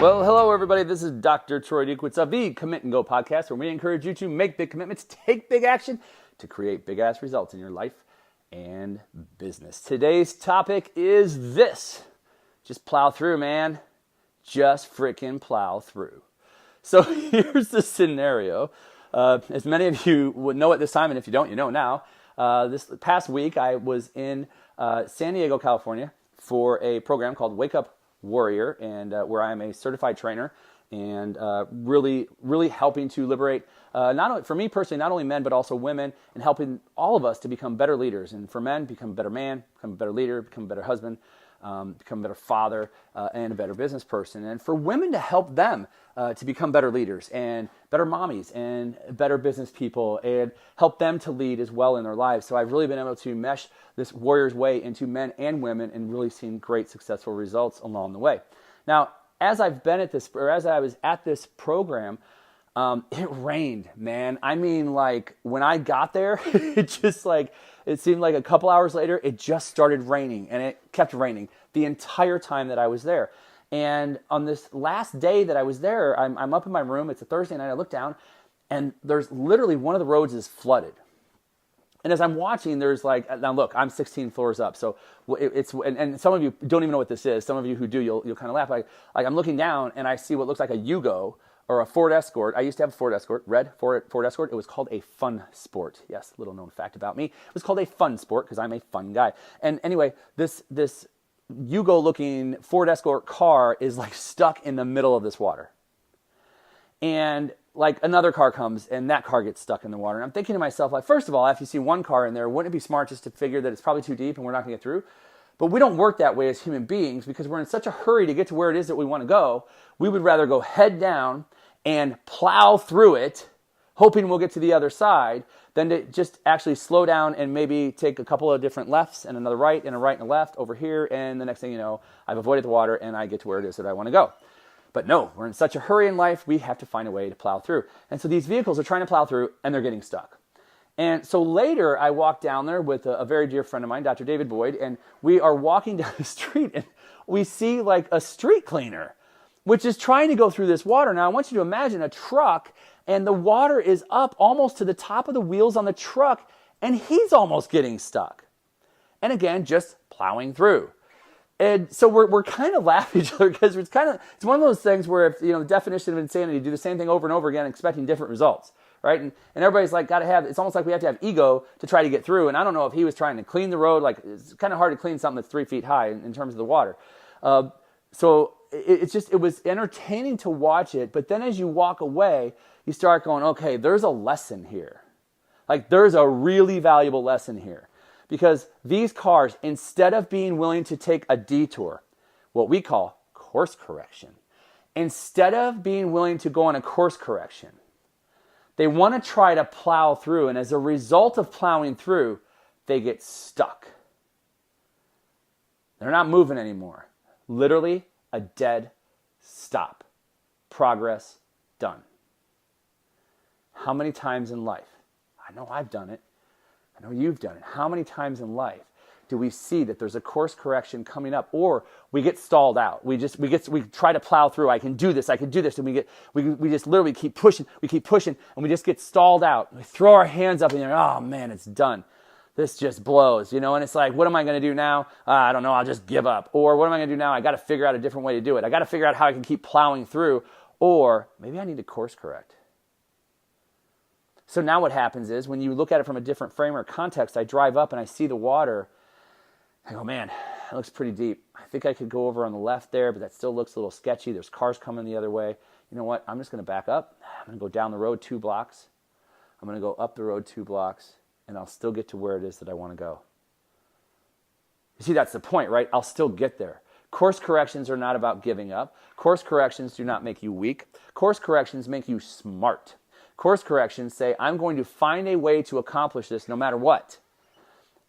Well, hello everybody. This is Dr. Troy Dukewitz of the Commit and Go podcast, where we encourage you to make big commitments, take big action to create big ass results in your life and business. Today's topic is this. Just plow through, man. Just freaking plow through. So here's the scenario. As many of you would know at this time, and if you don't, you know now. This past week, I was in San Diego, California for a program called Wake Up Warrior, and where I am a certified trainer and really helping to liberate, not only for me personally, not only men, but also women, and helping all of us to become better leaders. And for men, become a better man, become a better leader, become a better husband, become a better father, and a better business person. And for women to help them to become better leaders and better mommies and better business people and help them to lead as well in their lives. So I've really been able to mesh this warrior's way into men and women and really seen great successful results along the way. Now, as I've been at this, or as I was at this program, it rained, man. I mean, like when I got there, it seemed like a couple hours later, it just started raining, and it kept raining the entire time that I was there. And on this last day that I was there, I'm up in my room. It's a Thursday night. I look down, and there's literally one of the roads is flooded. And as I'm watching, there's like, now look, I'm 16 floors up. So and some of you don't even know what this is. Some of you who do, you'll kind of laugh. Like I'm looking down and I see what looks like a Yugo or a Ford Escort. I used to have a Ford Escort, red Ford Escort. It was called a fun sport. Yes, little known fact about me. It was called a fun sport because I'm a fun guy. And anyway, this Yugo looking Ford Escort car is like stuck in the middle of this water. And like another car comes and that car gets stuck in the water. And I'm thinking to myself, like, first of all, if you see one car in there, wouldn't it be smart just to figure that it's probably too deep and we're not going to get through? But we don't work that way as human beings because we're in such a hurry to get to where it is that we want to go. We would rather go head down and plow through it, hoping we'll get to the other side, than to just actually slow down and maybe take a couple of different lefts and another right and a right and a left over here. And the next thing you know, I've avoided the water and I get to where it is that I want to go. But no, we're in such a hurry in life, we have to find a way to plow through. And so these vehicles are trying to plow through and they're getting stuck. And so later I walked down there with a very dear friend of mine, Dr. David Boyd, and we are walking down the street and we see like a street cleaner, which is trying to go through this water. Now I want you to imagine a truck and the water is up almost to the top of the wheels on the truck and he's almost getting stuck. And again, just plowing through. And so we're kind of laughing at each other because it's one of those things where if, the definition of insanity, do the same thing over and over again, expecting different results, right? And everybody's like, it's almost like we have to have ego to try to get through. And I don't know if he was trying to clean the road. Like it's kind of hard to clean something that's 3 feet high in terms of the water. So it was entertaining to watch it. But then as you walk away, you start going, okay, there's a lesson here. Like there's a really valuable lesson here. Because these cars, instead of being willing to take a detour, what we call course correction, instead of being willing to go on a course correction, they want to try to plow through. And as a result of plowing through, they get stuck. They're not moving anymore. Literally a dead stop. Progress done. How many times in life? I know I've done it. I know you've done it. How many times in life do we see that there's a course correction coming up, or we get stalled out? We try to plow through. I can do this, and we just literally keep pushing, and we just get stalled out. We throw our hands up and you're, oh man, it's done. This just blows, and it's like, what am I going to do now? I don't know. I'll just give up. Or what am I going to do now? I got to figure out a different way to do it. I got to figure out how I can keep plowing through, or maybe I need to course correct. So now what happens is when you look at it from a different frame or context, I drive up and I see the water. I go, man, that looks pretty deep. I think I could go over on the left there, but that still looks a little sketchy. There's cars coming the other way. You know what? I'm just going to back up. I'm going to go down the road 2 blocks. I'm going to go up the road 2 blocks, and I'll still get to where it is that I want to go. You see, that's the point, right? I'll still get there. Course corrections are not about giving up. Course corrections do not make you weak. Course corrections make you smart. Course corrections say, I'm going to find a way to accomplish this no matter what.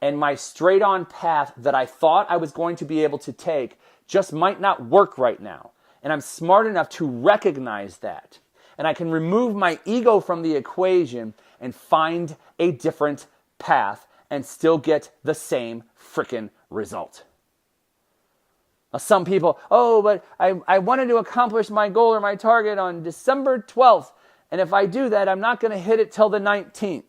And my straight on path that I thought I was going to be able to take just might not work right now. And I'm smart enough to recognize that. And I can remove my ego from the equation and find a different path and still get the same frickin' result. Some people, but I wanted to accomplish my goal or my target on December 12th. And if I do that, I'm not going to hit it till the 19th.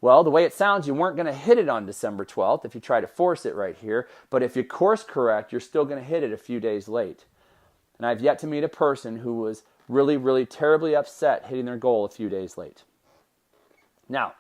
Well, the way it sounds, you weren't going to hit it on December 12th if you try to force it right here. But if you course correct, you're still going to hit it a few days late. And I've yet to meet a person who was really, really terribly upset hitting their goal a few days late. Now,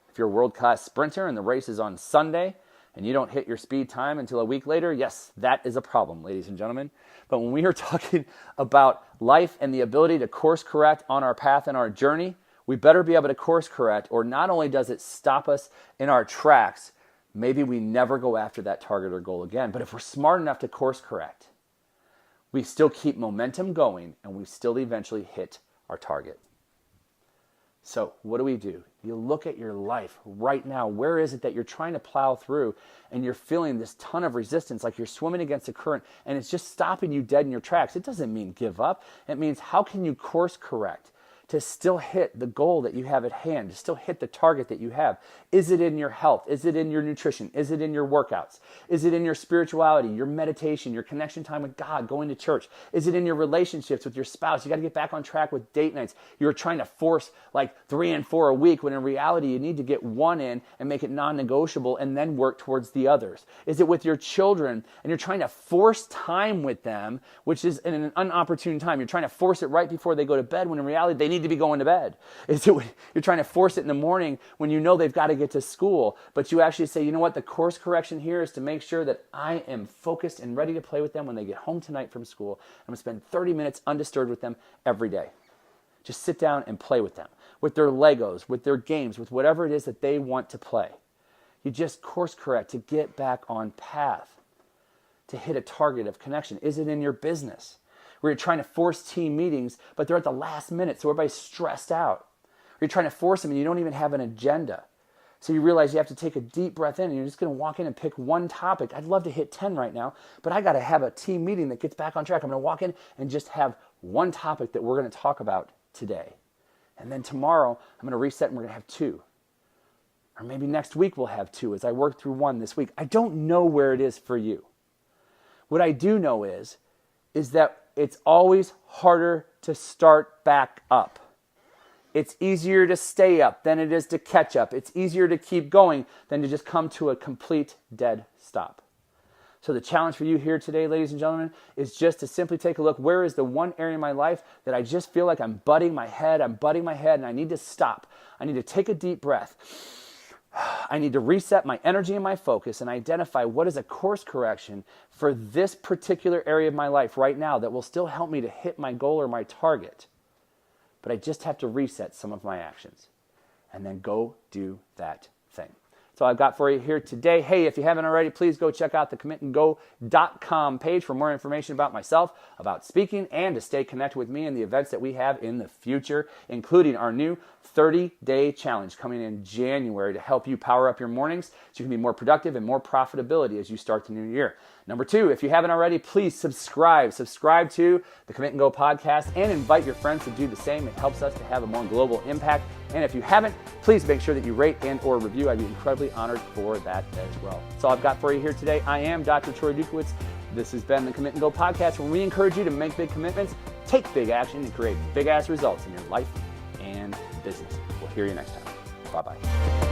if you're a world-class sprinter and the race is on Sunday and you don't hit your speed time until a week later, yes, that is a problem, ladies and gentlemen. But when we are talking about life and the ability to course correct on our path and our journey, we better be able to course correct, or not only does it stop us in our tracks, maybe we never go after that target or goal again. But if we're smart enough to course correct, we still keep momentum going and we still eventually hit our target. So what do? You look at your life right now. Where is it that you're trying to plow through and you're feeling this ton of resistance, like you're swimming against a current and it's just stopping you dead in your tracks? It doesn't mean give up. It means how can you course correct to still hit the goal that you have at hand, to still hit the target that you have? Is it in your health? Is it in your nutrition? Is it in your workouts? Is it in your spirituality, your meditation, your connection time with God, going to church? Is it in your relationships with your spouse? You got to get back on track with date nights. You're trying to force like 3 and 4 a week, when in reality you need to get one in and make it non-negotiable and then work towards the others. Is it with your children and you're trying to force time with them, which is in an inopportune time? You're trying to force it right before they go to bed, when in reality they need to be going to bed. Is it you're trying to force it in the morning when you know they've got to get to school, but you actually say, you know what, the course correction here is to make sure that I am focused and ready to play with them when they get home tonight from school. I'm going to spend 30 minutes undisturbed with them every day. Just sit down and play with them, with their Legos, with their games, with whatever it is that they want to play. You just course correct to get back on path, to hit a target of connection. Is it in your business, where you're trying to force team meetings, but they're at the last minute, so everybody's stressed out? Or you're trying to force them and you don't even have an agenda. So you realize you have to take a deep breath in and you're just going to walk in and pick one topic. I'd love to hit 10 right now, but I got to have a team meeting that gets back on track. I'm going to walk in and just have one topic that we're going to talk about today. And then tomorrow I'm going to reset and we're going to have 2. Or maybe next week we'll have 2 as I work through 1 this week. I don't know where it is for you. What I do know is that it's always harder to start back up. It's easier to stay up than it is to catch up. It's easier to keep going than to just come to a complete dead stop. So the challenge for you here today, ladies and gentlemen, is just to simply take a look. Where is the one area in my life that I just feel like I'm butting my head, and I need to stop. I need to take a deep breath. I need to reset my energy and my focus and identify what is a course correction for this particular area of my life right now that will still help me to hit my goal or my target. But I just have to reset some of my actions and then go do that thing. That's all I've got for you here today. Hey, if you haven't already, please go check out the commitandgo.com page for more information about myself, about speaking, and to stay connected with me and the events that we have in the future, including our new 30-day challenge coming in January to help you power up your mornings so you can be more productive and more profitability as you start the new year. Number 2, if you haven't already, please subscribe. Subscribe to the Commit and Go podcast and invite your friends to do the same. It helps us to have a more global impact. And if you haven't, please make sure that you rate and or review. I'd be incredibly honored for that as well. That's all I've got for you here today. I am Dr. Troy Dukowitz. This has been the Commit and Go podcast, where we encourage you to make big commitments, take big action, and create big-ass results in your life and business. We'll hear you next time. Bye-bye.